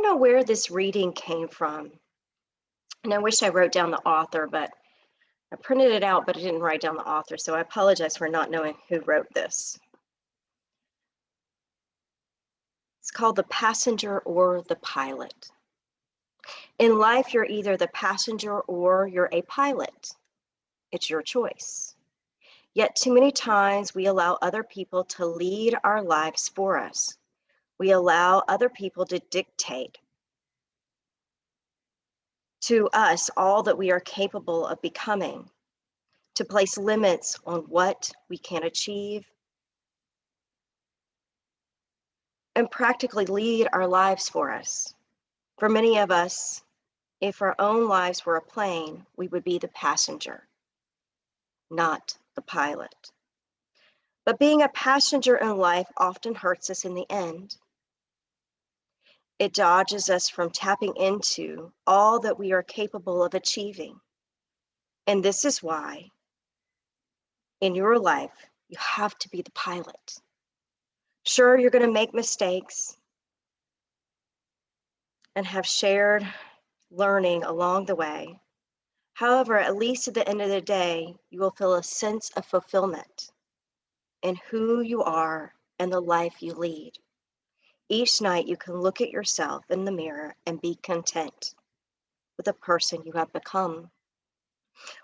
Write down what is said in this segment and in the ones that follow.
don't know where this reading came from, and I wish I wrote down the author, but I printed it out, but I didn't write down the author, so I apologize for not knowing who wrote this. It's called The Passenger or the Pilot. In life, you're either the passenger or you're a pilot. It's your choice. Yet too many times we allow other people to lead our lives for us. We allow other people to dictate to us all that we are capable of becoming, to place limits on what we can achieve, and practically lead our lives for us. For many of us, if our own lives were a plane, we would be the passenger, not the pilot. But being a passenger in life often hurts us in the end. It dodges us from tapping into all that we are capable of achieving. And this is why in your life, you have to be the pilot. Sure, you're going to make mistakes and have shared learning along the way. However, at least at the end of the day, you will feel a sense of fulfillment in who you are and the life you lead. Each night you can look at yourself in the mirror and be content with the person you have become.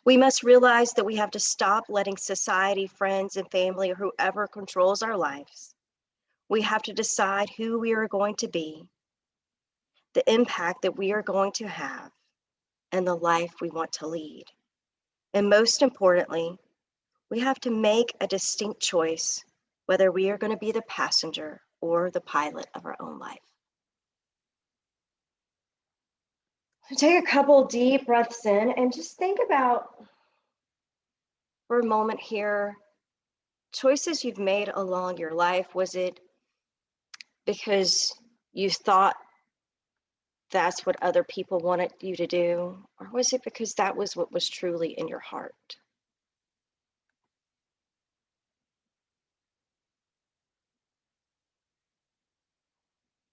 We must realize that we have to stop letting society, friends, and family, or whoever controls our lives. We have to decide who we are going to be, the impact that we are going to have, and the life we want to lead. And most importantly, we have to make a distinct choice whether we are going to be the passenger or the pilot of our own life. So take a couple deep breaths in and just think about, for a moment here, choices you've made along your life. Was it because you thought that's what other people wanted you to do? Or was it because that was what was truly in your heart?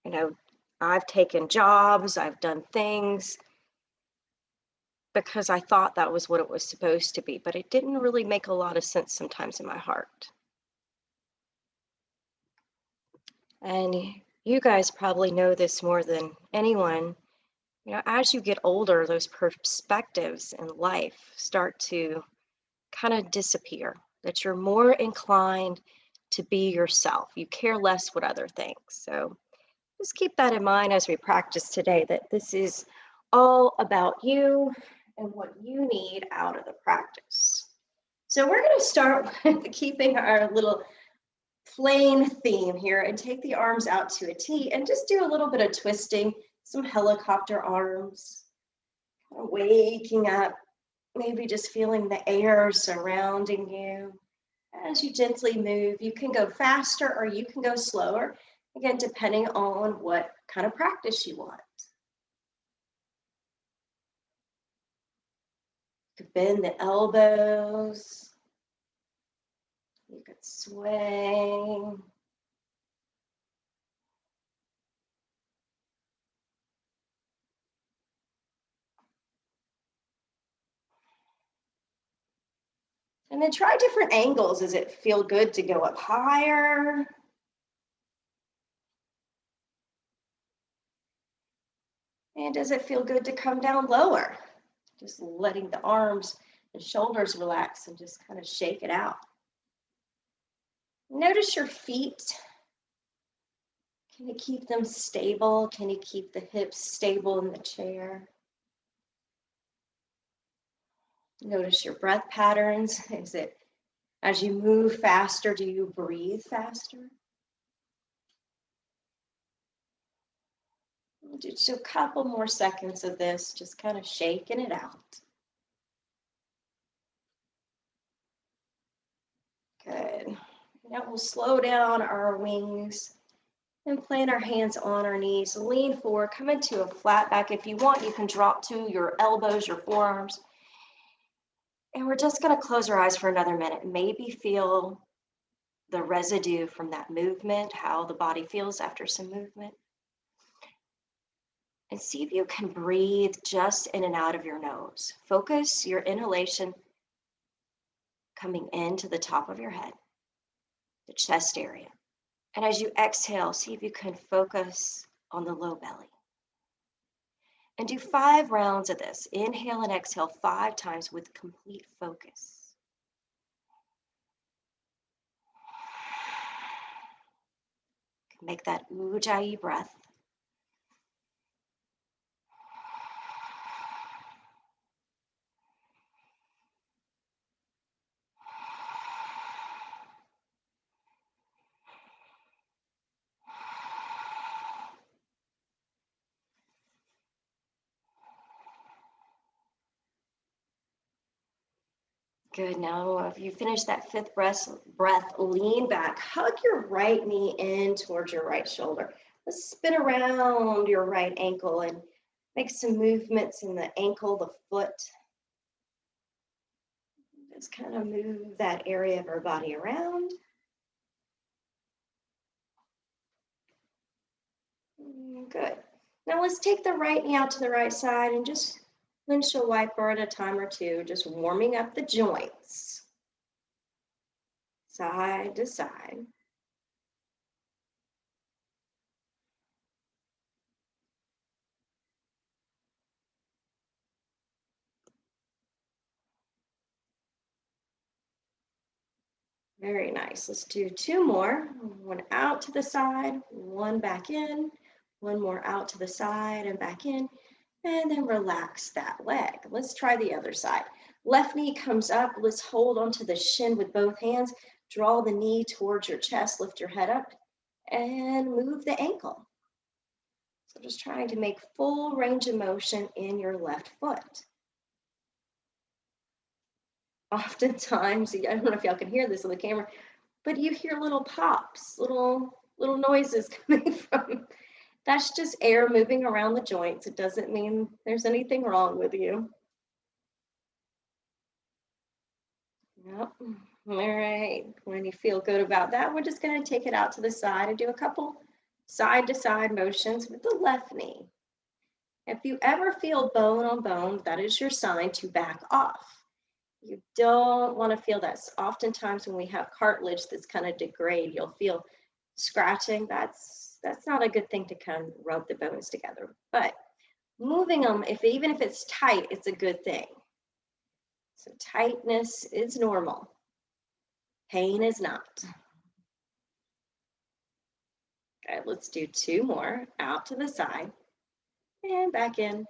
You know, I've taken jobs, I've done things because I thought that was what it was supposed to be, but it didn't really make a lot of sense sometimes in my heart. And you guys probably know this more than anyone. You know, as you get older, those perspectives in life start to kind of disappear, that you're more inclined to be yourself. You care less what other think. So just keep that in mind as we practice today, that this is all about you and what you need out of the practice. So we're going to start with keeping our little plane theme here and take the arms out to a T and just do a little bit of twisting, some helicopter arms, kind of waking up, maybe just feeling the air surrounding you. As you gently move, you can go faster or you can go slower, again, depending on what kind of practice you want. You could bend the elbows, you could swing. And then try different angles. Does it feel good to go up higher? And does it feel good to come down lower? Just letting the arms and shoulders relax and just kind of shake it out. Notice your feet. Can you keep them stable? Can you keep the hips stable in the chair? Notice your breath patterns. Is it as you move faster, do you breathe faster? Just a couple more seconds of this, just kind of shaking it out. Good. Now we'll slow down our wings and plant our hands on our knees. Lean forward, come into a flat back. If you want, you can drop to your elbows, your forearms. And we're just going to close our eyes for another minute. Maybe feel the residue from that movement, how the body feels after some movement. And see if you can breathe just in and out of your nose. Focus your inhalation coming into the top of your head, the chest area. And as you exhale, see if you can focus on the low belly. And do 5 rounds of this. Inhale and exhale 5 times with complete focus. Make that ujjayi breath. Good. Now, if you finish that 5th breath, lean back. Hug your right knee in towards your right shoulder. Let's spin around your right ankle and make some movements in the ankle, the foot. Just kind of move that area of our body around. Good. Now let's take the right knee out to the right side and just windshield wiper at a time or two, just warming up the joints. Side to side. Very nice. Let's do 2 more. One out to the side, one back in, one more out to the side and back in, and then relax that leg. Let's try the other side. Left knee comes up. Let's hold onto the shin with both hands. Draw the knee towards your chest, lift your head up, and move the ankle. So just trying to make full range of motion in your left foot. Oftentimes, I don't know if y'all can hear this on the camera, but you hear little pops, little noises coming from. That's just air moving around the joints. It doesn't mean there's anything wrong with you. Yep. All right. When you feel good about that, we're just going to take it out to the side and do a couple side to side motions with the left knee. If you ever feel bone on bone, that is your sign to back off. You don't want to feel that. Oftentimes when we have cartilage that's kind of degrade, you'll feel scratching. That's not a good thing to kind of rub the bones together. But moving them, even if it's tight, it's a good thing. So tightness is normal. Pain is not. Okay, let's do 2 more. Out to the side and back in.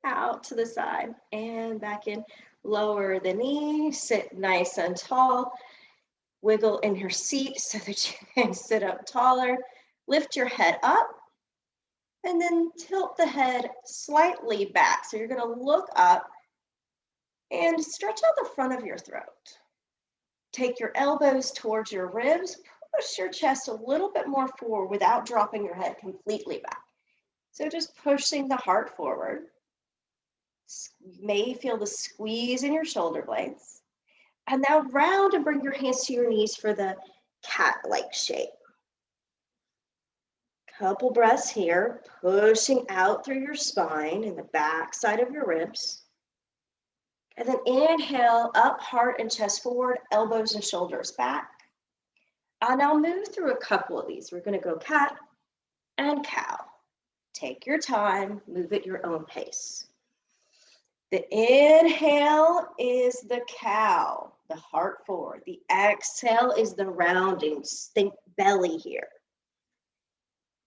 Out to the side and back in. Lower the knee, sit nice and tall. Wiggle in your seat so that you can sit up taller. Lift your head up and then tilt the head slightly back. So you're going to look up and stretch out the front of your throat. Take your elbows towards your ribs. Push your chest a little bit more forward without dropping your head completely back. So just pushing the heart forward. You may feel the squeeze in your shoulder blades. And now round and bring your hands to your knees for the cat-like shape. Couple breaths here, pushing out through your spine and the back side of your ribs. And then inhale, up, heart and chest forward, elbows and shoulders back. And I'll move through a couple of these. We're going to go cat and cow. Take your time, move at your own pace. The inhale is the cow, the heart forward. The exhale is the rounding, think belly here.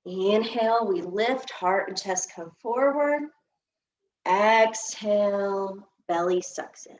Inhale, we lift, heart and chest come forward. Exhale, belly sucks in.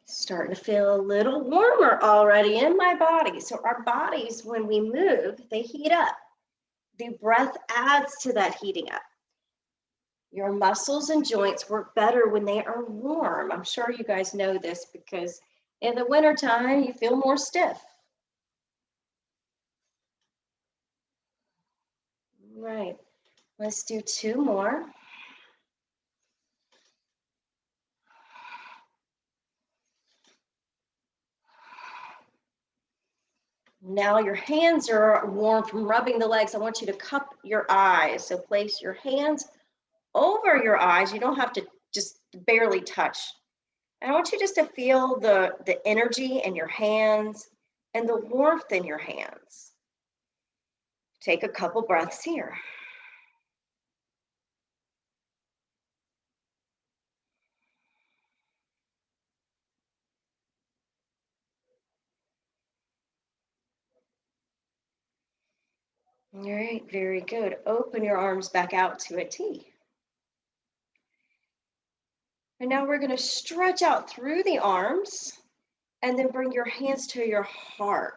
Starting to feel a little warmer already in my body. So our bodies, when we move, they heat up. The breath adds to that heating up. Your muscles and joints work better when they are warm. I'm sure you guys know this because in the wintertime, you feel more stiff. Right. Let's do 2 more. Now your hands are warm from rubbing the legs. I want you to cup your eyes. So place your hands over your eyes. You don't have to just barely touch. And I want you just to feel the energy in your hands and the warmth in your hands. Take a couple breaths here. All right, very good. Open your arms back out to a T. And now we're going to stretch out through the arms and then bring your hands to your heart.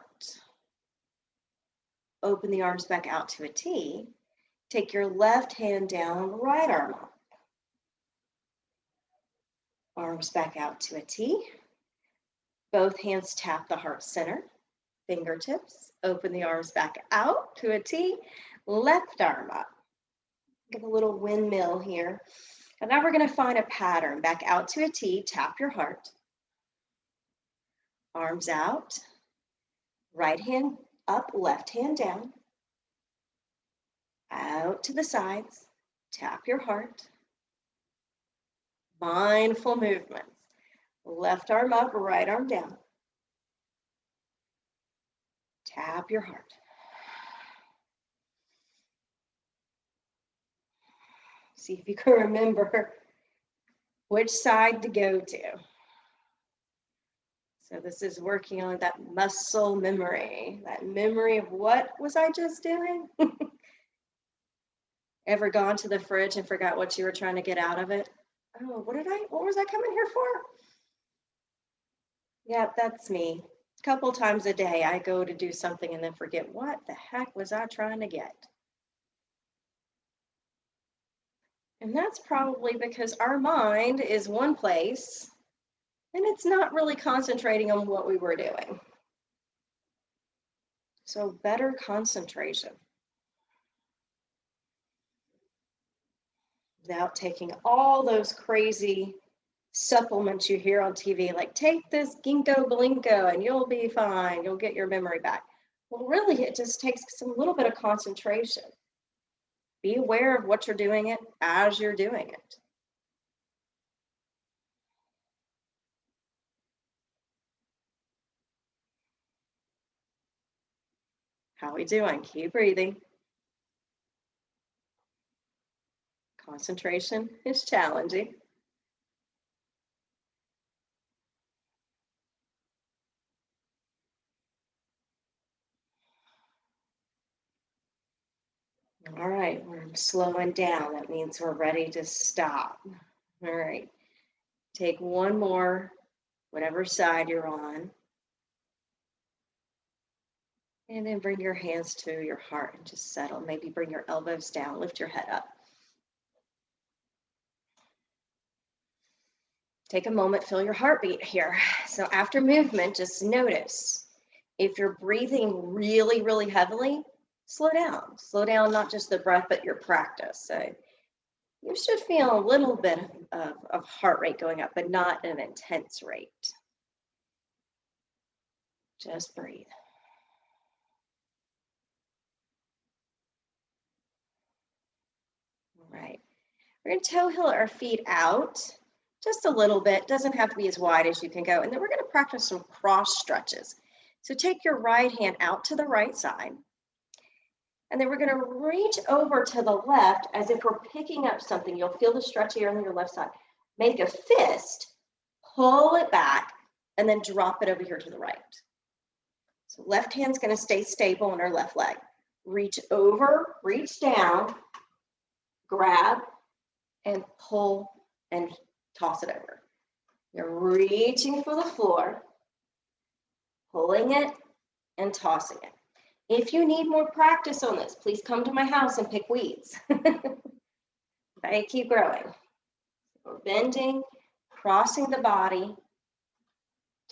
Open the arms back out to a T. Take your left hand down, right arm up. Arms back out to a T. Both hands tap the heart center. Fingertips. Open the arms back out to a T. Left arm up. Give a little windmill here. And now we're going to find a pattern. Back out to a T. Tap your heart. Arms out. Right hand up, left hand down. Out to the sides. Tap your heart. Mindful movements. Left arm up, right arm down. Tap your heart. See if you can remember which side to go to. So this is working on that muscle memory, that memory of what was I just doing? Ever gone to the fridge and forgot what you were trying to get out of it? Oh, what was I coming here for? Yeah, that's me. A couple times a day, I go to do something and then forget what the heck was I trying to get? And that's probably because our mind is one place and it's not really concentrating on what we were doing. So better concentration. Without taking all those crazy supplements you hear on TV, like take this ginkgo bilinko and you'll be fine, you'll get your memory back. Well, really, it just takes some little bit of concentration. Be aware of what you're doing it as you're doing it. How are we doing? Keep breathing. Concentration is challenging. All right, we're slowing down. That means we're ready to stop. All right, take one more, whatever side you're on. And then bring your hands to your heart and just settle. Maybe bring your elbows down, lift your head up. Take a moment, feel your heartbeat here. So after movement, just notice if you're breathing really, really heavily, slow down. Slow down, not just the breath, but your practice. So you should feel a little bit of heart rate going up, but not an intense rate. Just breathe. All right. We're going to toe heel our feet out just a little bit. Doesn't have to be as wide as you can go. And then we're going to practice some cross stretches. So take your right hand out to the right side. And then we're going to reach over to the left as if we're picking up something. You'll feel the stretch here on your left side. Make a fist, pull it back, and then drop it over here to the right. So left hand's going to stay stable on our left leg. Reach over, reach down, grab, and pull and toss it over. You're reaching for the floor, pulling it and tossing it. If you need more practice on this, please come to my house and pick weeds. Okay, keep growing. We're bending, crossing the body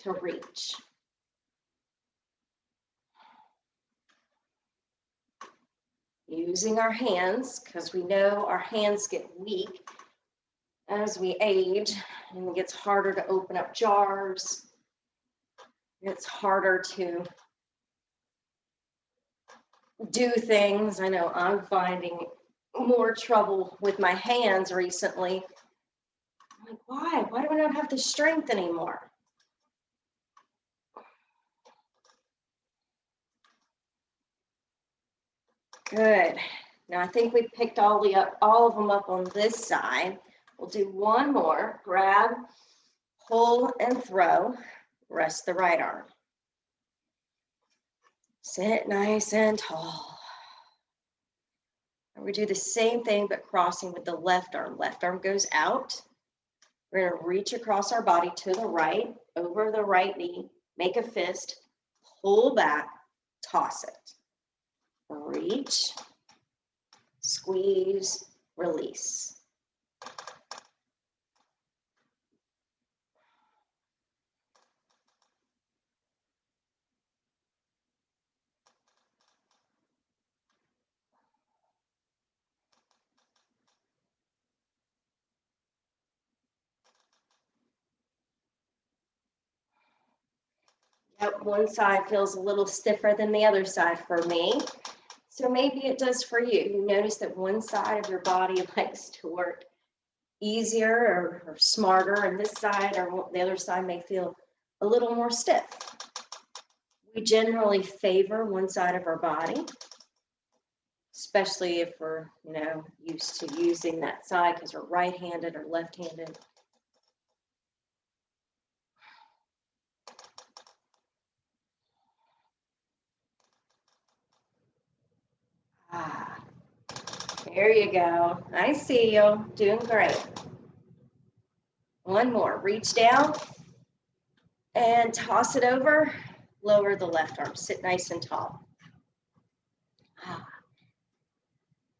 to reach. using our hands, because we know our hands get weak as we age, and it gets harder to open up jars. It's harder to do things. I know I'm finding more trouble with my hands recently. I'm like, why? Why do I not have the strength anymore? Good. Now I think we picked all of them up on this side. We'll do one more. Grab, pull, and throw. Rest the right arm. Sit nice and tall. And we do the same thing, but crossing with the left arm. Left arm goes out. We're going to reach across our body to the right, over the right knee, make a fist, pull back, toss it. Reach, squeeze, release. Yep, one side feels a little stiffer than the other side for me. So maybe it does for you. You notice that one side of your body likes to work easier or smarter, and this side or the other side may feel a little more stiff. We generally favor one side of our body, especially if we're, used to using that side because we're right-handed or left-handed. There you go. I see you. Doing great. One more. Reach down and toss it over. Lower the left arm. Sit nice and tall.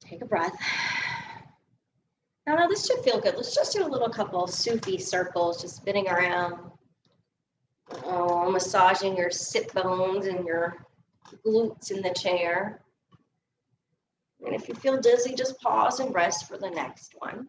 Take a breath. Now this should feel good. Let's just do a little couple of Sufi circles, just spinning around. Massaging your sit bones and your glutes in the chair. And if you feel dizzy, just pause and rest for the next one.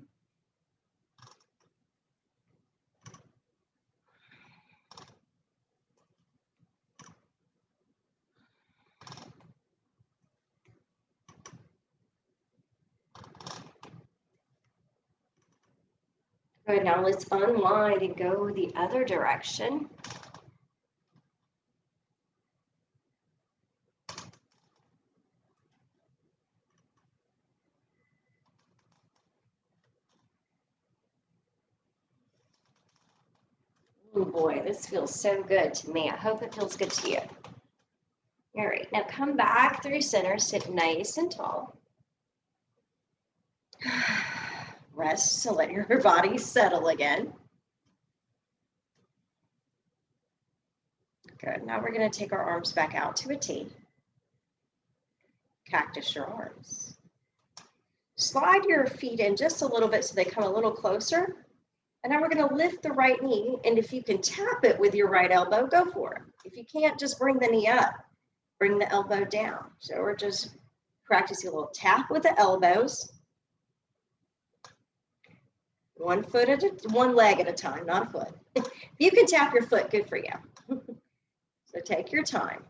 Good, now let's unwind and go the other direction. Oh boy, this feels so good to me. I hope it feels good to you. All right, now come back through center, sit nice and tall. Rest, so let your body settle again. Good, now we're gonna take our arms back out to a T. Cactus your arms. Slide your feet in just a little bit so they come a little closer. And now we're gonna lift the right knee, and if you can tap it with your right elbow, go for it. If you can't, just bring the knee up, bring the elbow down. So we're just practicing a little tap with the elbows. One leg at a time, not a foot. If you can tap your foot, good for you. So take your time.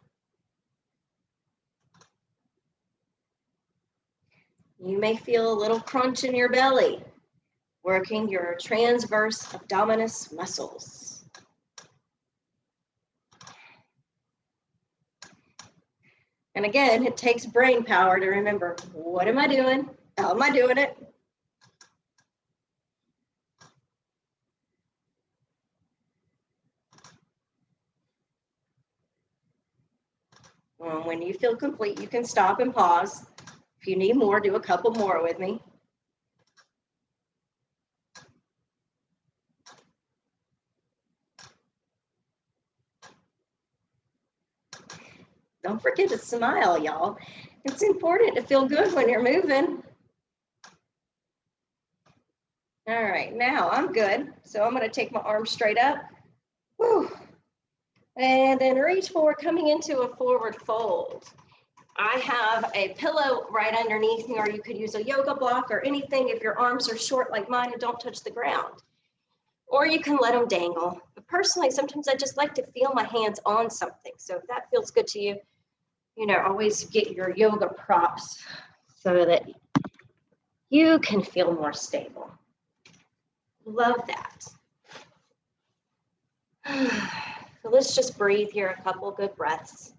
You may feel a little crunch in your belly, working your transverse abdominis muscles. And again, it takes brain power to remember, what am I doing? How am I doing it? When you feel complete, you can stop and pause. If you need more, do a couple more with me. Don't forget to smile, y'all. It's important to feel good when you're moving. All right, now I'm good. So I'm gonna take my arms straight up. Whew. And then reach forward, coming into a forward fold. I have a pillow right underneath me, or you could use a yoga block or anything if your arms are short like mine and don't touch the ground. Or you can let them dangle. But personally, sometimes I just like to feel my hands on something. So if that feels good to you, always get your yoga props so that you can feel more stable. Love that. So let's just breathe here, a couple good breaths.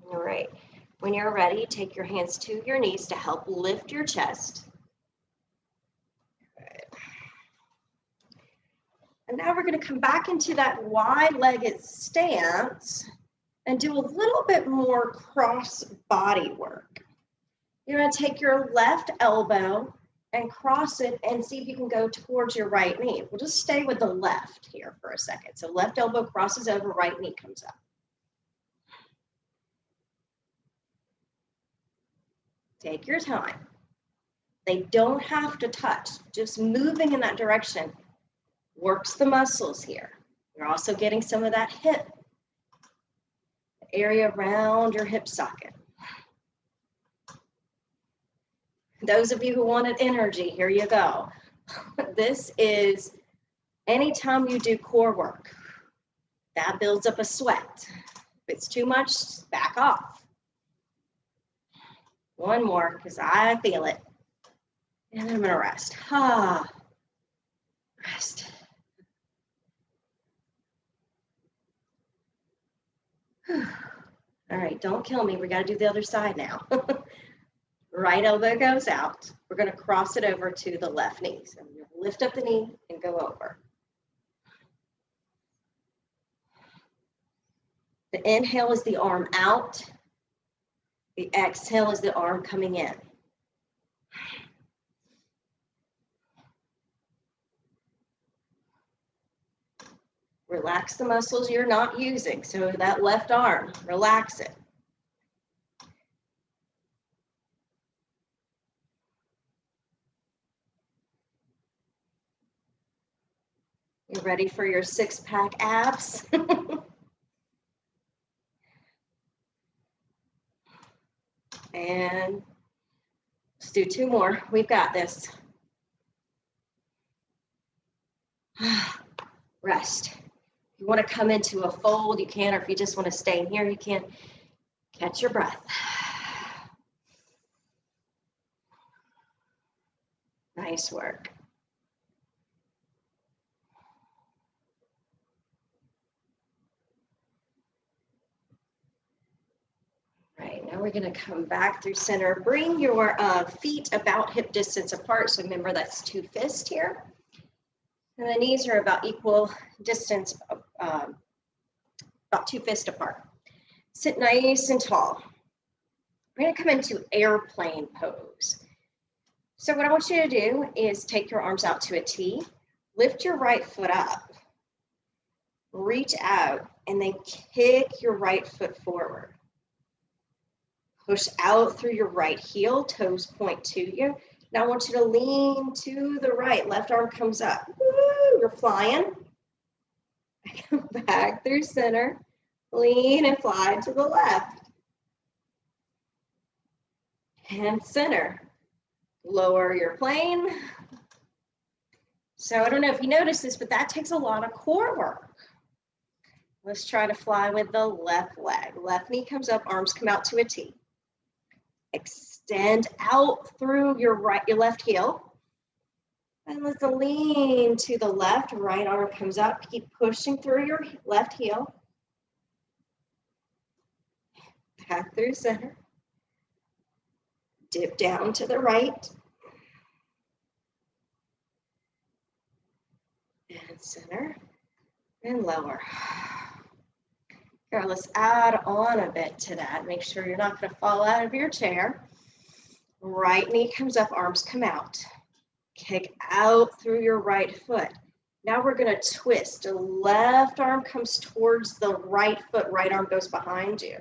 All right, when you're ready, take your hands to your knees to help lift your chest. And now we're going to come back into that wide-legged stance and do a little bit more cross body work. You're going to take your left elbow and cross it and see if you can go towards your right knee. We'll just stay with the left here for a second. So left elbow crosses over, right knee comes up. Take your time. They don't have to touch. Just moving in that direction works the muscles here. You're also getting some of that hip area around your hip socket. Those of you who wanted energy, here you go. This is anytime you do core work, that builds up a sweat. If it's too much, back off. One more, because I feel it. And I'm gonna rest. Rest. All right, don't kill me. We got to do the other side now. Right elbow goes out. We're going to cross it over to the left knee. So lift up the knee and go over. The inhale is the arm out. The exhale is the arm coming in. Relax the muscles you're not using. So that left arm, relax it. You ready for your six-pack abs? And let's do two more. We've got this. Rest. If you want to come into a fold, you can, or if you just want to stay in here, you can. Catch your breath. Nice work. Right, now we're going to come back through center. Bring your feet about hip distance apart. So remember, that's two fists here. And the knees are about equal distance, about two fists apart. Sit nice and tall. We're going to come into airplane pose. So what I want you to do is take your arms out to a T, lift your right foot up, reach out, and then kick your right foot forward. Push out through your right heel, toes point to you. Now I want you to lean to the right, left arm comes up. Woo, you're flying. Come back through center, lean and fly to the left. And center. Lower your plane. So I don't know if you noticed this, but that takes a lot of core work. Let's try to fly with the left leg. Left knee comes up, arms come out to a T. Extend out through your left heel. And let's lean to the left, right arm comes up. Keep pushing through your left heel. Back through center. Dip down to the right. And center. And lower. Here, let's add on a bit to that. Make sure you're not going to fall out of your chair. Right knee comes up, arms come out. Kick out through your right foot. Now we're going to twist. The left arm comes towards the right foot. Right arm goes behind you.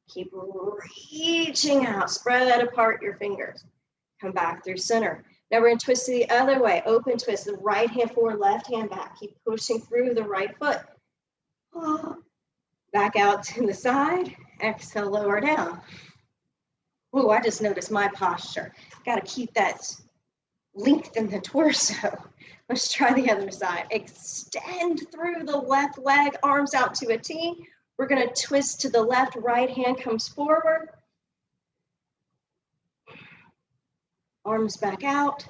Keep reaching out. Spread apart your fingers. Come back through center. Now we're going to twist to the other way. Open twist. The right hand forward, left hand back. Keep pushing through the right foot. Back out to the side. Exhale, lower down. Oh, I just noticed my posture. Got to keep that length in the torso. Let's try the other side. Extend through the left leg, arms out to a T. We're going to twist to the left, right hand comes forward. Arms back out.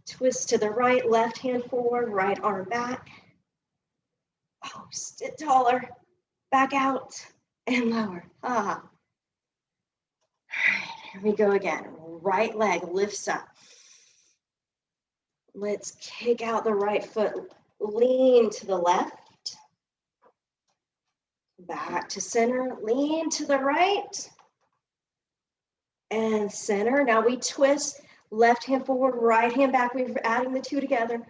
Twist to the right, left hand forward, right arm back. Oh, sit taller. Back out and lower. Ah. All right, here we go again. Right leg lifts up. Let's kick out the right foot. Lean to the left. Back to center. Lean to the right. And center. Now we twist. Left hand forward, right hand back. We're adding the two together.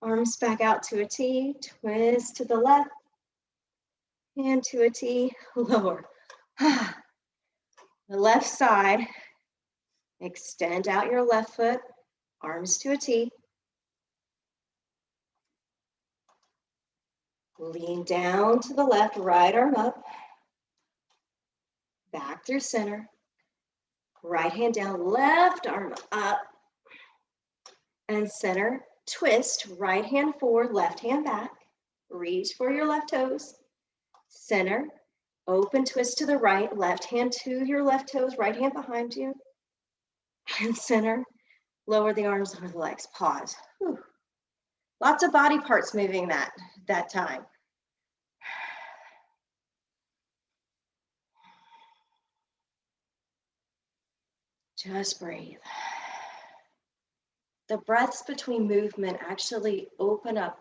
Arms back out to a T. Twist to the left. Hand to a T. Lower. The left side. Extend out your left foot. Arms to a T. Lean down to the left, right arm up. Back through center. Right hand down, left arm up. And center. Twist, right hand forward, left hand back. Reach for your left toes. Center. Open twist to the right, left hand to your left toes, right hand behind you. And center. Lower the arms over the legs. Pause. Whew. Lots of body parts moving that time. Just breathe. The breaths between movement actually open up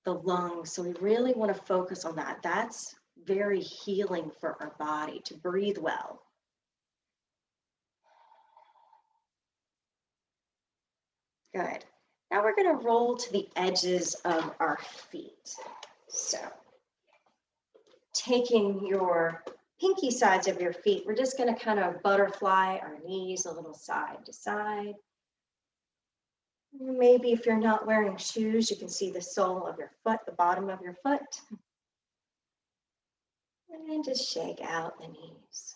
the lungs, so we really want to focus on that. That's very healing for our body, to breathe well. Good. Now we're going to roll to the edges of our feet. So taking your pinky sides of your feet, we're just going to kind of butterfly our knees a little side to side. Maybe if you're not wearing shoes, you can see the sole of your foot, the bottom of your foot. And then just shake out the knees.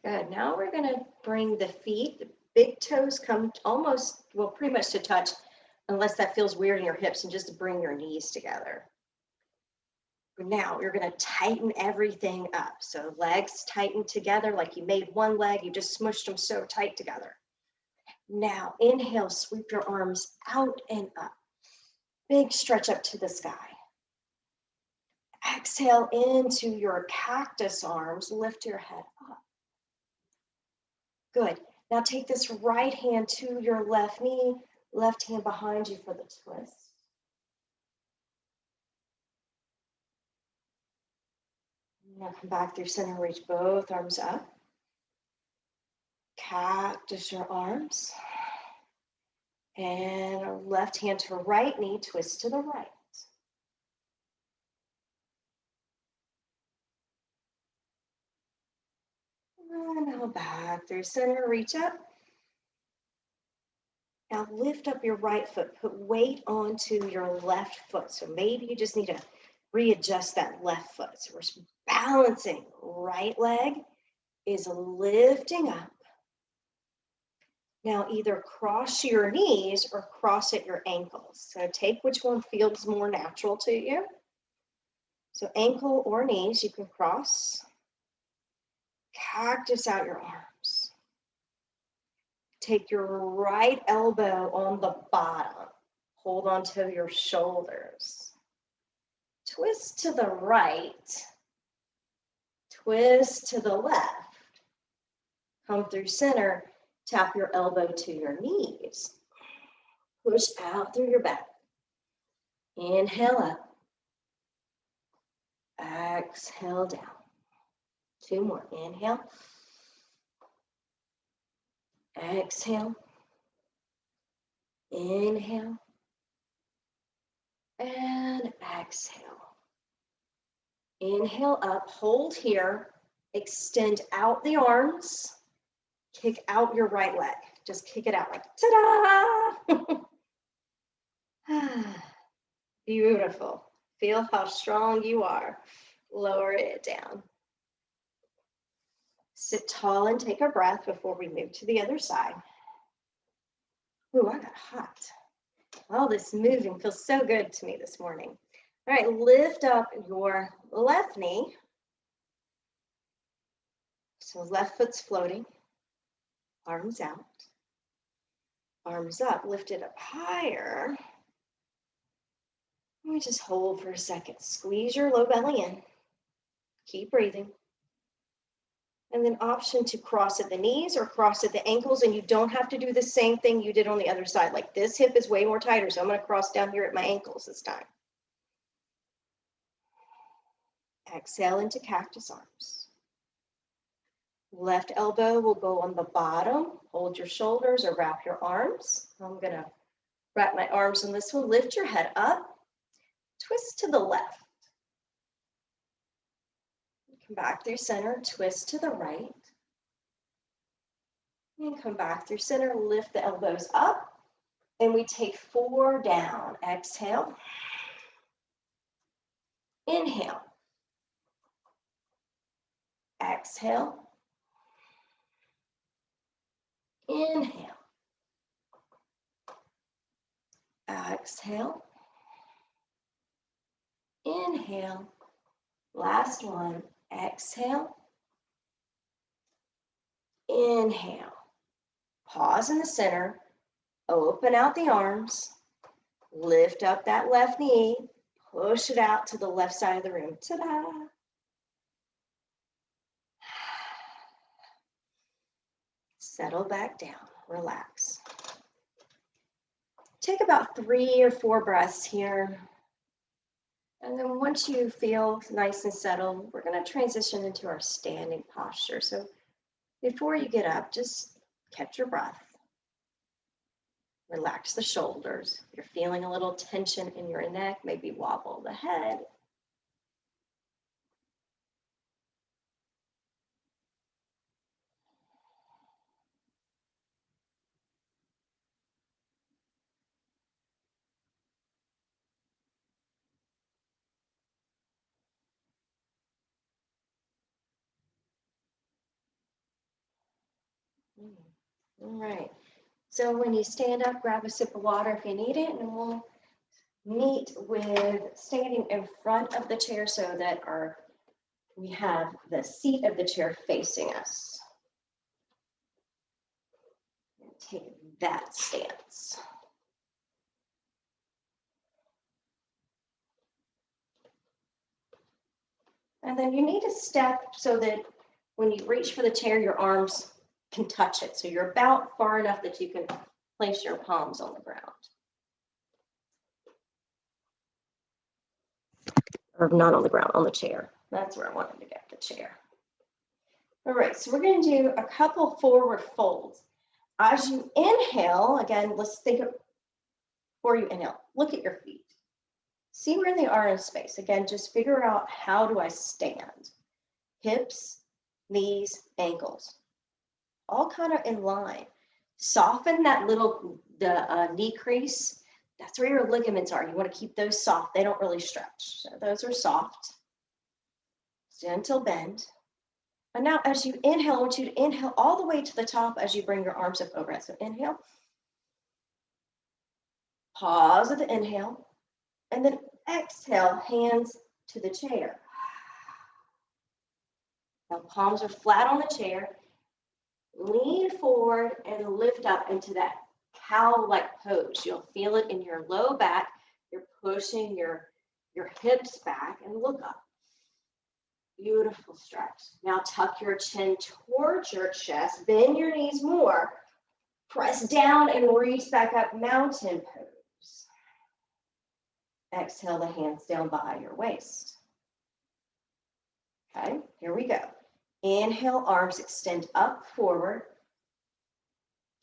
Good. Now we're going to bring the feet, the big toes come almost, well, pretty much to touch, unless that feels weird in your hips, and just to bring your knees together. Now you're going to tighten everything up. So legs tighten together like you made one leg, you just smushed them so tight together. Now inhale, sweep your arms out and up. Big stretch up to the sky. Exhale into your cactus arms, lift your head up. Good. Now take this right hand to your left knee, left hand behind you for the twist. Now come back through center, reach both arms up. Cactus your arms. And left hand to right knee, twist to the right. And now back through center, reach up. Now lift up your right foot, put weight onto your left foot. So maybe you just need to readjust that left foot. So we're balancing. Right leg is lifting up. Now either cross your knees or cross at your ankles. So take which one feels more natural to you. So ankle or knees, you can cross. Cactus out your arms. Take your right elbow on the bottom. Hold onto your shoulders. Twist to the right. Twist to the left. Come through center. Tap your elbow to your knees. Push out through your back. Inhale up. Exhale down. 2 more. Inhale. Exhale. Inhale. And exhale. Inhale up, hold here. Extend out the arms. Kick out your right leg. Just kick it out like ta-da! Beautiful. Feel how strong you are. Lower it down. Sit tall and take a breath before we move to the other side. Ooh, I got hot. All this moving feels so good to me this morning. All right, lift up your left knee. So left foot's floating. Arms out. Arms up, lift it up higher. Let me just hold for a second. Squeeze your low belly in. Keep breathing. And then option to cross at the knees or cross at the ankles, and you don't have to do the same thing you did on the other side. Like this hip is way more tighter, so I'm going to cross down here at my ankles this time. Exhale into cactus arms. Left elbow will go on the bottom. Hold your shoulders or wrap your arms. I'm going to wrap my arms on this one. Lift your head up. Twist to the left. Come back through center. Twist to the right. And come back through center. Lift the elbows up. And we take 4 down. Exhale. Inhale. Exhale. Inhale. Exhale. Inhale. Last one. Exhale. Inhale. Pause in the center. Open out the arms. Lift up that left knee. Push it out to the left side of the room. Ta-da! Settle back down. Relax. Take about 3 or 4 breaths here. And then once you feel nice and settled, we're going to transition into our standing posture. So before you get up, just catch your breath. Relax the shoulders. If you're feeling a little tension in your neck, maybe wobble the head. All right. So when you stand up, grab a sip of water if you need it, and we'll meet with standing in front of the chair so that we have the seat of the chair facing us. Take that stance. And then you need to step so that when you reach for the chair, your arms can touch it. So you're about far enough that you can place your palms on the ground. Or not on the ground, on the chair. That's where I wanted to get the chair. All right, so we're going to do a couple forward folds. As you inhale, again, let's think of, before you inhale, look at your feet. See where they are in space. Again, just figure out, how do I stand? Hips, knees, ankles, all kind of in line. Soften that little knee crease. That's where your ligaments are. You want to keep those soft. They don't really stretch. So those are soft. Gentle bend. And now as you inhale, I want you to inhale all the way to the top as you bring your arms up overhead. So inhale. Pause at the inhale. And then exhale, hands to the chair. Now palms are flat on the chair. Lean forward and lift up into that cow-like pose. You'll feel it in your low back. You're pushing your hips back and look up. Beautiful stretch. Now tuck your chin towards your chest. Bend your knees more. Press down and reach back up, mountain pose. Exhale the hands down by your waist. Okay, here we go. Inhale, arms extend up, forward.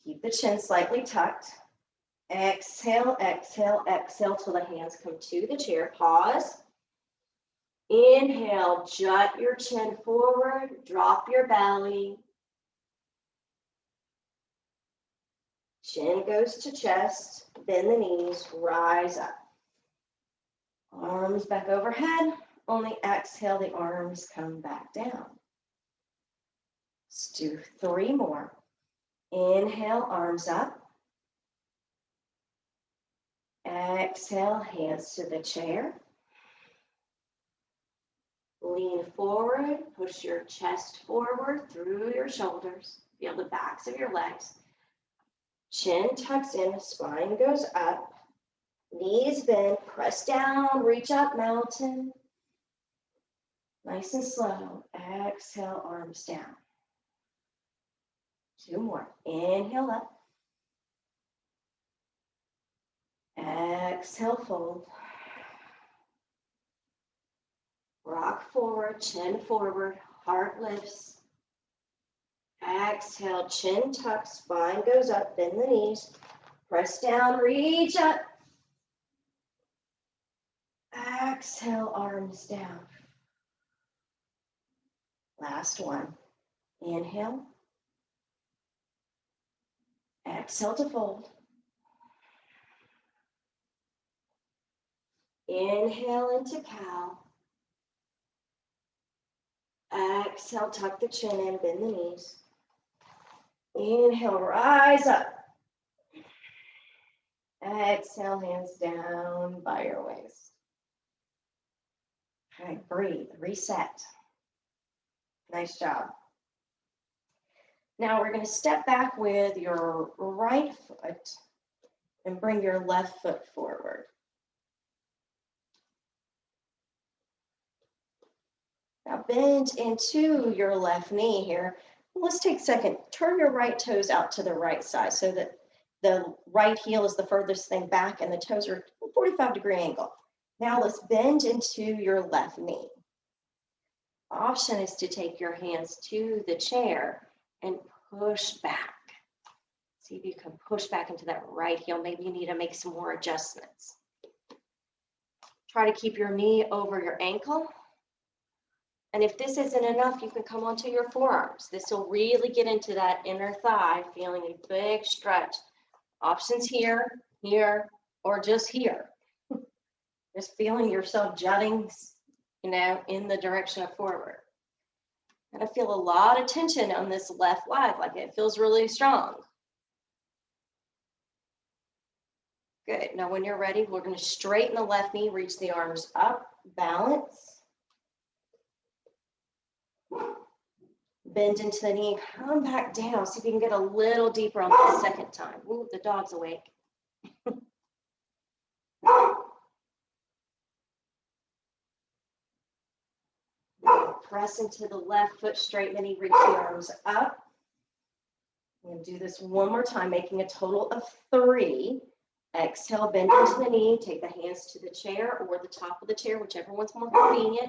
Keep the chin slightly tucked. Exhale, exhale, exhale till the hands come to the chair. Pause. Inhale, jut your chin forward, drop your belly. Chin goes to chest, bend the knees, rise up. Arms back overhead. Only exhale, the arms come back down. Let's do 3 more. Inhale, arms up. Exhale, hands to the chair. Lean forward, push your chest forward through your shoulders. Feel the backs of your legs. Chin tucks in, spine goes up. Knees bend, press down, reach up, mountain. Nice and slow. Exhale, arms down. 2 more. Inhale up. Exhale, fold. Rock forward, chin forward, heart lifts. Exhale, chin tucks, spine goes up, bend the knees. Press down, reach up. Exhale, arms down. Last one. Inhale. Exhale to fold. Inhale into cow. Exhale, tuck the chin in, bend the knees. Inhale, rise up. Exhale, hands down by your waist. All right, breathe, reset. Nice job. Now we're going to step back with your right foot and bring your left foot forward. Now bend into your left knee here. Let's take a second. Turn your right toes out to the right side so that the right heel is the furthest thing back and the toes are 45-degree angle. Now let's bend into your left knee. Option is to take your hands to the chair and push back. See if you can push back into that right heel. Maybe you need to make some more adjustments. Try to keep your knee over your ankle. And if this isn't enough, you can come onto your forearms. This will really get into that inner thigh, feeling a big stretch. Options here, here, or just here. Just feeling yourself jutting, in the direction of forward. And I feel a lot of tension on this left leg, like it feels really strong. Good. Now when you're ready, we're going to straighten the left knee, reach the arms up, balance. Bend into the knee, come back down. See if you can get a little deeper on the second time. Ooh, the dog's awake. Press into the left foot, straighten the knee, reach the arms up. I'm going to do this one more time, making a total of 3. Exhale, bend into the knee, take the hands to the chair or the top of the chair, whichever one's more convenient.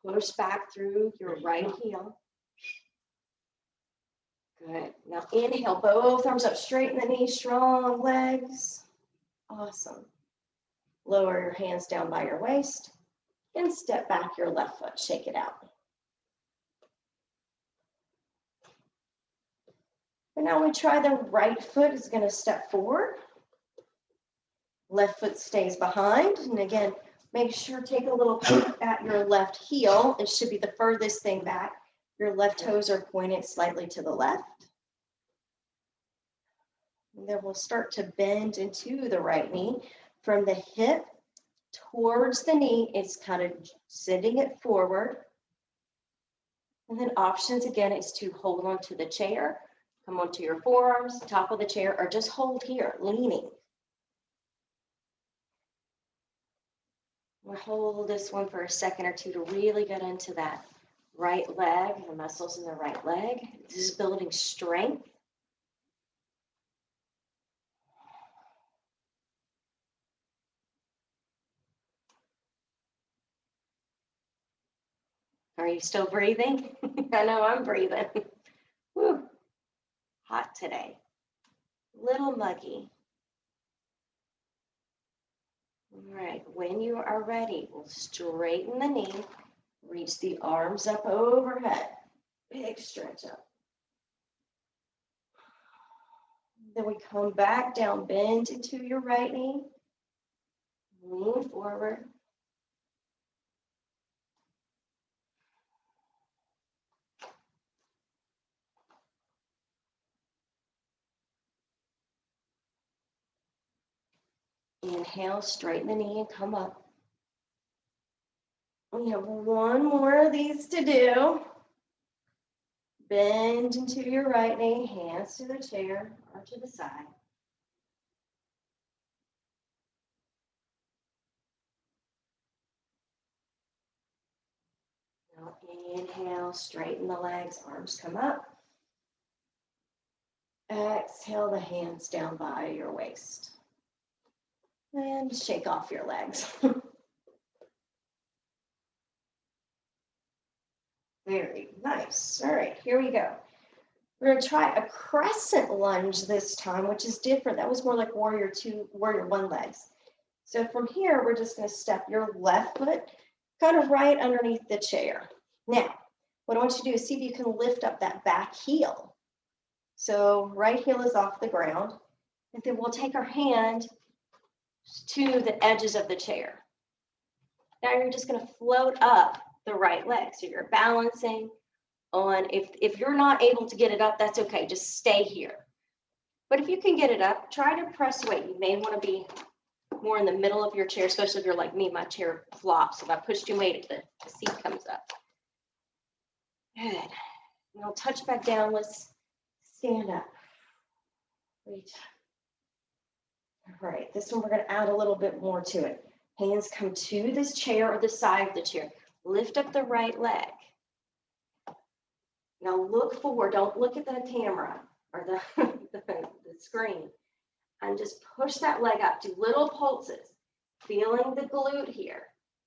Push back through your right heel. Good. Now inhale, both arms up, straighten the knee, strong legs. Awesome. Lower your hands down by your waist and step back your left foot, shake it out. And now we try the right foot is going to step forward. Left foot stays behind. And again, make sure take a little peek at your left heel. It should be the furthest thing back. Your left toes are pointed slightly to the left. And then we'll start to bend into the right knee. From the hip towards the knee, it's kind of sending it forward. And then options again is to hold onto the chair, come onto your forearms, top of the chair, or just hold here, leaning. We'll hold this one for a second or two to really get into that right leg, the muscles in the right leg. This is building strength. Are you still breathing? I know I'm breathing. Whew. Hot today. Little muggy. All right, when you are ready, we'll straighten the knee, reach the arms up overhead. Big stretch up. Then we come back down, bend into your right knee, lean forward. Inhale, straighten the knee and come up. We have one more of these to do. Bend into your right knee, hands to the chair or to the side. Now inhale, straighten the legs, arms come up. Exhale the hands down by your waist. And shake off your legs. Very nice. All right, here we go. We're going to try a crescent lunge this time, which is different. That was more like warrior one legs. So from here, we're just going to step your left foot kind of right underneath the chair. Now, what I want you to do is see if you can lift up that back heel. So right heel is off the ground. And then we'll take our hand to the edges of the chair. Now you're just going to float up the right leg. So you're balancing on, if you're not able to get it up, that's okay. Just stay here. But if you can get it up, try to press weight. You may want to be more in the middle of your chair, especially if you're like me, my chair flops. If I push too weight, the seat comes up. Good. And I'll touch back down. Let's stand up. Reach. All right, this one we're going to add a little bit more to it. Hands come to this chair or the side of the chair. Lift up the right leg. Now look forward. Don't look at the camera or the screen. And just push that leg up. Do little pulses. Feeling the glute here.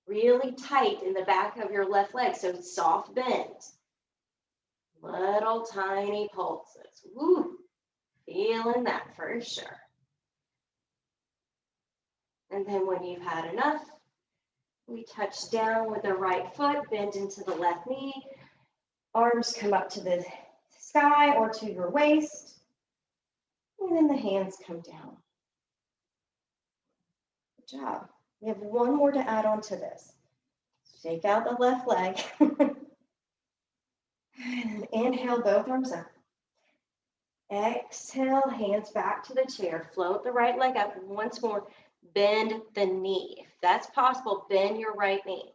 Really tight in the back of your left leg. So soft bend. Little tiny pulses. Woo! Feeling that for sure. And then when you've had enough, we touch down with the right foot, bend into the left knee. Arms come up to the sky or to your waist. And then the hands come down. Good job. We have one more to add on to this. Shake out the left leg. And inhale, both arms up. Exhale, hands back to the chair. Float the right leg up. Once more, bend the knee. If that's possible, bend your right knee.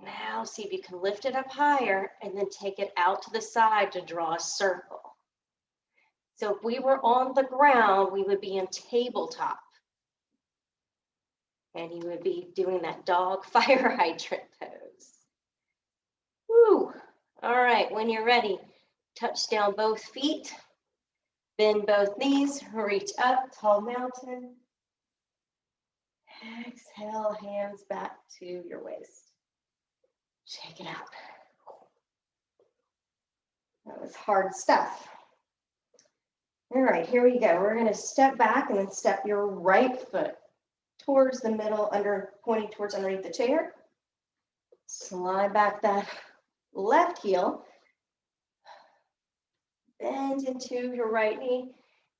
Now see if you can lift it up higher and then take it out to the side to draw a circle. So if we were on the ground, we would be in tabletop. And you would be doing that dog fire hydrant pose. Woo! All right, when you're ready, touch down both feet, bend both knees, reach up, tall mountain. Exhale, hands back to your waist. Shake it out. That was hard stuff. All right, here we go. We're going to step back and then step your right foot towards the middle, pointing towards underneath the chair. Slide back that left heel. Bend into your right knee.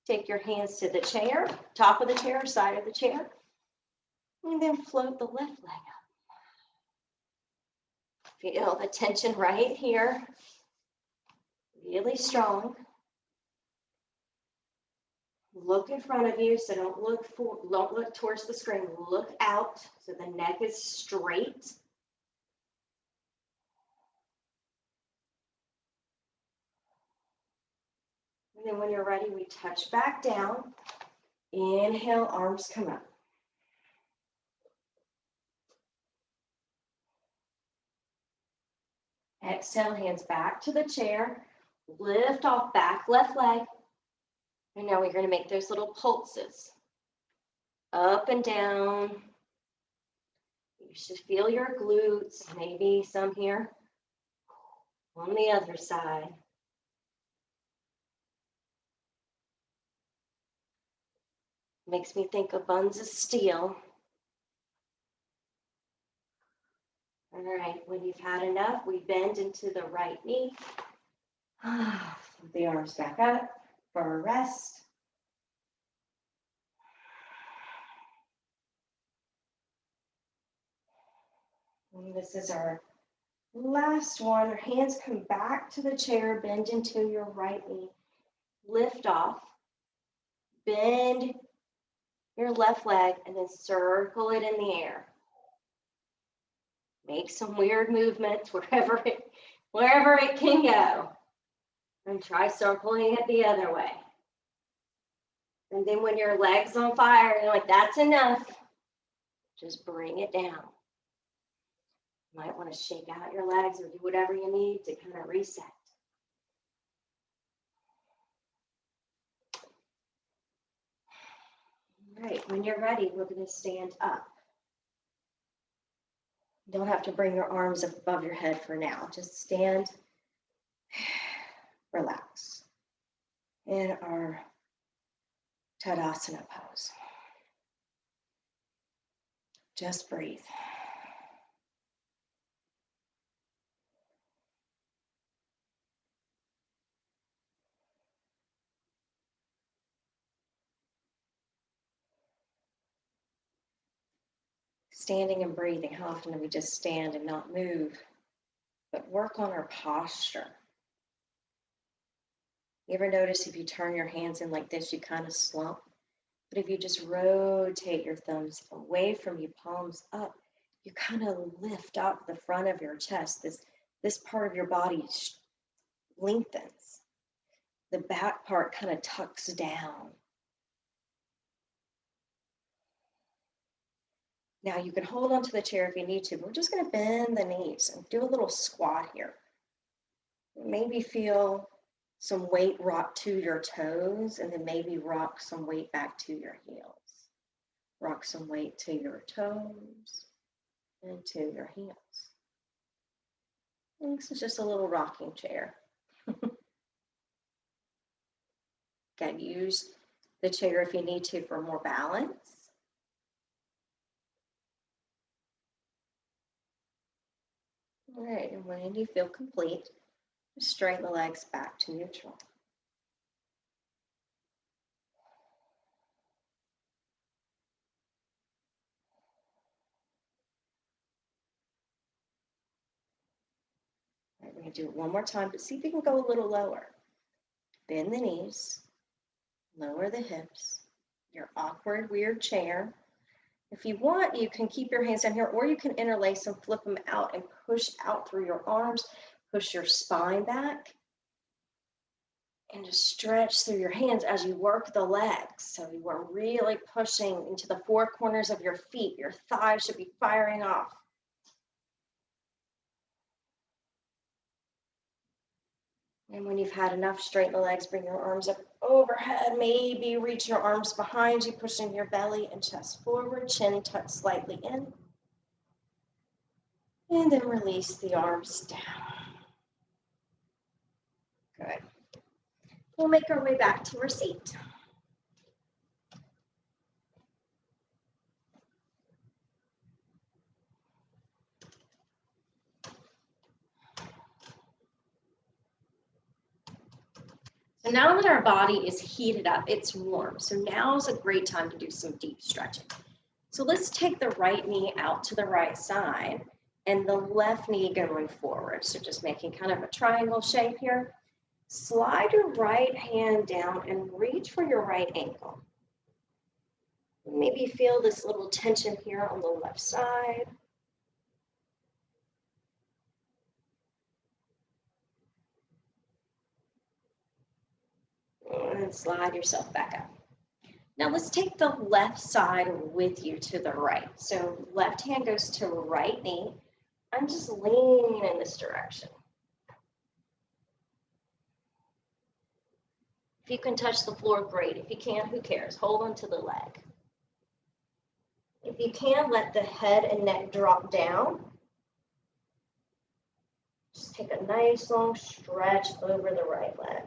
Take your hands to the chair, top of the chair, side of the chair. And then float the left leg up. Feel the tension right here. Really strong. Look in front of you, so don't look towards the screen. Look out so the neck is straight. And then when you're ready, we touch back down. Inhale, arms come up. Exhale, hands back to the chair. Lift off back left leg. And now we're going to make those little pulses. Up and down. You should feel your glutes, maybe some here on the other side. Makes me think of buns of steel. All right, when you've had enough, we bend into the right knee. The arms back up for a rest. And this is our last one. Our hands come back to the chair, bend into your right knee. Lift off, bend your left leg, and then circle it in the air. Make some weird movements wherever it can go. And try circling it the other way. And then when your leg's on fire, you're like, that's enough. Just bring it down. You might want to shake out your legs or do whatever you need to kind of reset. All right, when you're ready, we're going to stand up. You don't have to bring your arms up above your head for now. Just stand, relax in our Tadasana pose. Just breathe. Standing and breathing, how often do we just stand and not move, but work on our posture? You ever notice if you turn your hands in like this, you kind of slump? But if you just rotate your thumbs away from you, palms up, you kind of lift up the front of your chest. This part of your body lengthens. The back part kind of tucks down. Now you can hold onto the chair if you need to. We're just going to bend the knees and do a little squat here. Maybe feel some weight rock to your toes, and then maybe rock some weight back to your heels. Rock some weight to your toes and to your heels. And this is just a little rocking chair. Can use the chair if you need to for more balance. All right, and when you feel complete, just straighten the legs back to neutral. All right, we're going to do it one more time, but see if you can go a little lower. Bend the knees, lower the hips, your awkward, weird chair. If you want, you can keep your hands down here, or you can interlace them, flip them out, and push out through your arms, push your spine back, and just stretch through your hands as you work the legs. So you are really pushing into the four corners of your feet. Your thighs should be firing off. And when you've had enough, straighten the legs, bring your arms up overhead, maybe reach your arms behind you, pushing your belly and chest forward, chin tucked slightly in. And then release the arms down. Good. We'll make our way back to our seat. So now that our body is heated up, it's warm. So now is a great time to do some deep stretching. So let's take the right knee out to the right side and the left knee going forward. So just making kind of a triangle shape here. Slide your right hand down and reach for your right ankle. Maybe feel this little tension here on the left side. And slide yourself back up. Now let's take the left side with you to the right. So left hand goes to right knee. I'm just leaning in this direction. If you can touch the floor, great. If you can't, who cares? Hold on to the leg. If you can, let the head and neck drop down. Just take a nice long stretch over the right leg.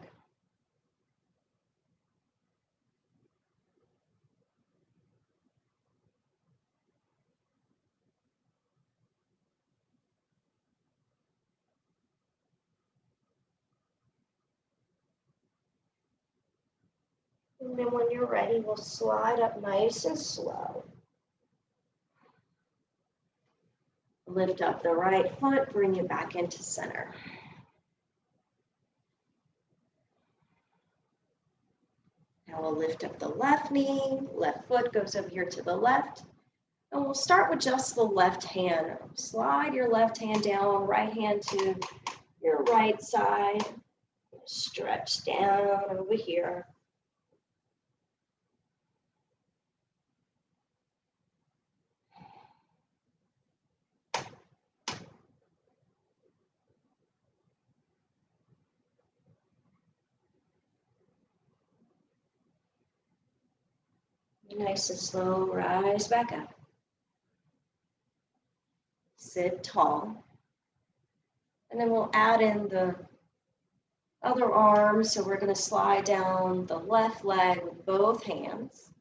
And then when you're ready, we'll slide up nice and slow. Lift up the right foot, bring it back into center. Now we'll lift up the left knee, left foot goes over here to the left. And we'll start with just the left hand. Slide your left hand down, right hand to your right side. Stretch down over here. Nice and slow, rise back up. Sit tall. And then we'll add in the other arm. So we're going to slide down the left leg with both hands.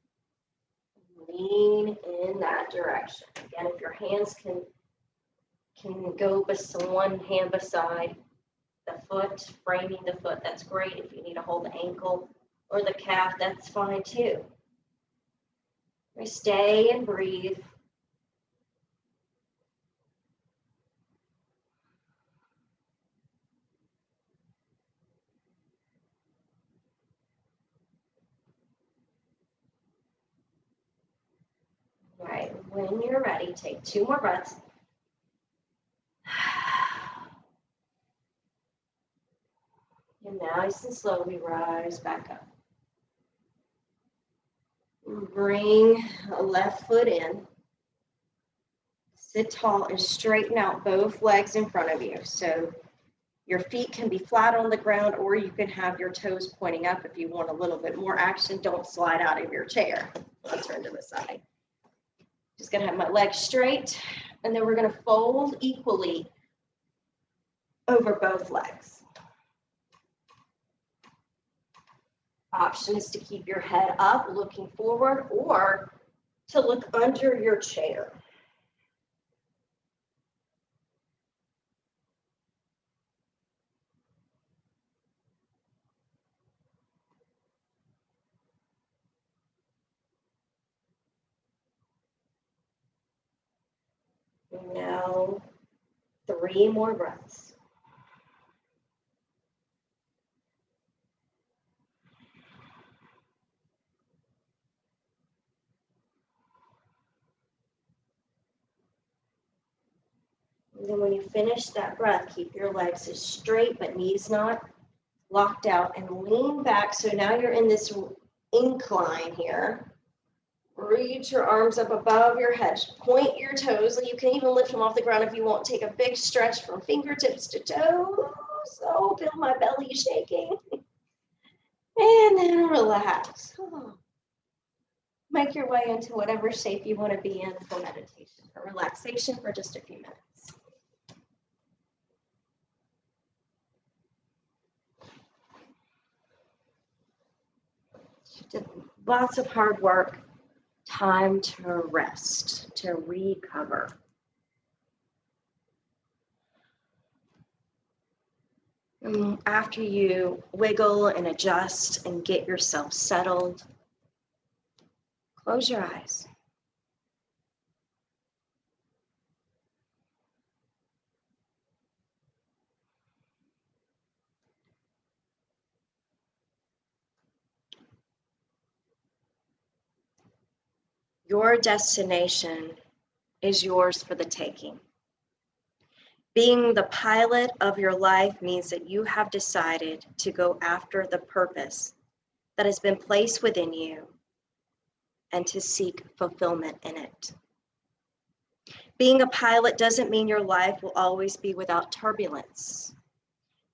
Lean in that direction. Again, if your hands can go one hand beside the foot, framing the foot, that's great. If you need to hold the ankle or the calf, that's fine too. We stay and breathe. All right, when you're ready, take 2 more breaths. And nice and slowly rise back up. Bring a left foot in. Sit tall and straighten out both legs in front of you. So your feet can be flat on the ground, or you can have your toes pointing up if you want a little bit more action. Don't slide out of your chair. I'll turn to the side. Just gonna have my legs straight, and then we're gonna fold equally over both legs. Option is to keep your head up, looking forward, or to look under your chair. Now, 3 more breaths. And then when you finish that breath, keep your legs as straight but knees not locked out, and lean back. So now you're in this incline here. Reach your arms up above your head. Point your toes, and you can even lift them off the ground if you want. Take a big stretch from fingertips to toes. Oh, feel my belly shaking. And then relax. Make your way into whatever shape you want to be in for meditation or relaxation for just a few minutes. You did lots of hard work. Time to rest, to recover. And after you wiggle and adjust and get yourself settled, close your eyes. Your destination is yours for the taking. Being the pilot of your life means that you have decided to go after the purpose that has been placed within you and to seek fulfillment in it. Being a pilot doesn't mean your life will always be without turbulence.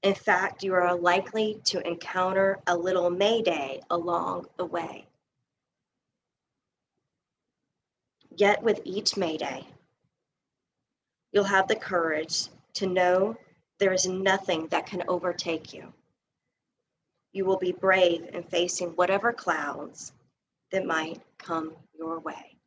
In fact, you are likely to encounter a little mayday along the way. Yet with each Mayday, you'll have the courage to know there is nothing that can overtake you. You will be brave in facing whatever clouds that might come your way.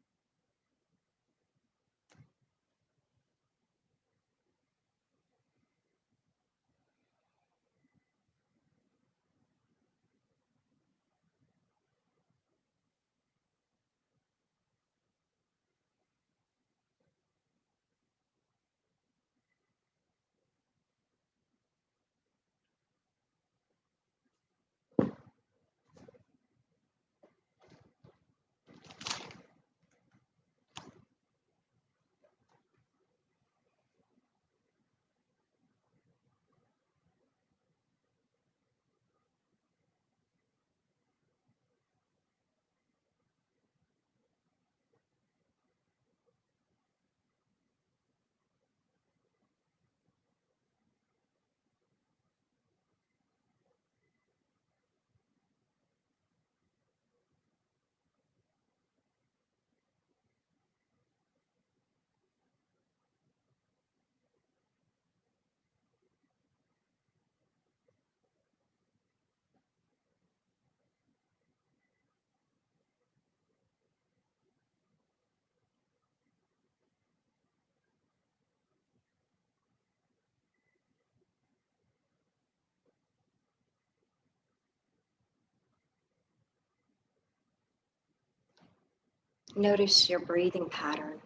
Notice your breathing pattern.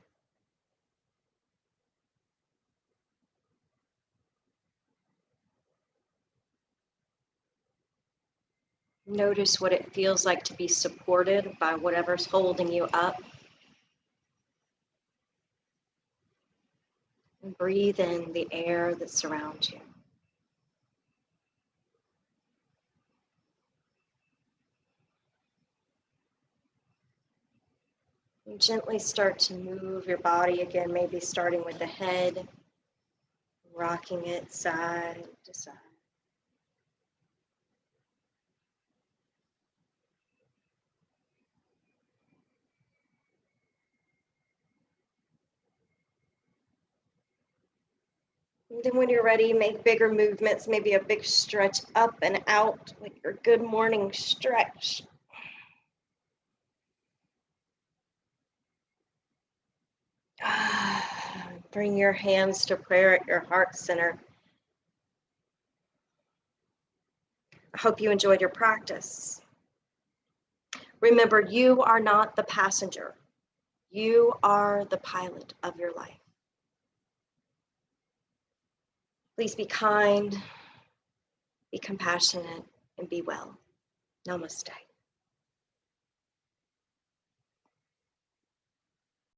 Notice what it feels like to be supported by whatever's holding you up. And breathe in the air that surrounds you. And gently start to move your body again, maybe starting with the head, rocking it side to side. And then when you're ready, make bigger movements, maybe a big stretch up and out, like your good morning stretch. Bring your hands to prayer at your heart center. I hope you enjoyed your practice. Remember, you are not the passenger. You are the pilot of your life. Please be kind, be compassionate, and be well. Namaste.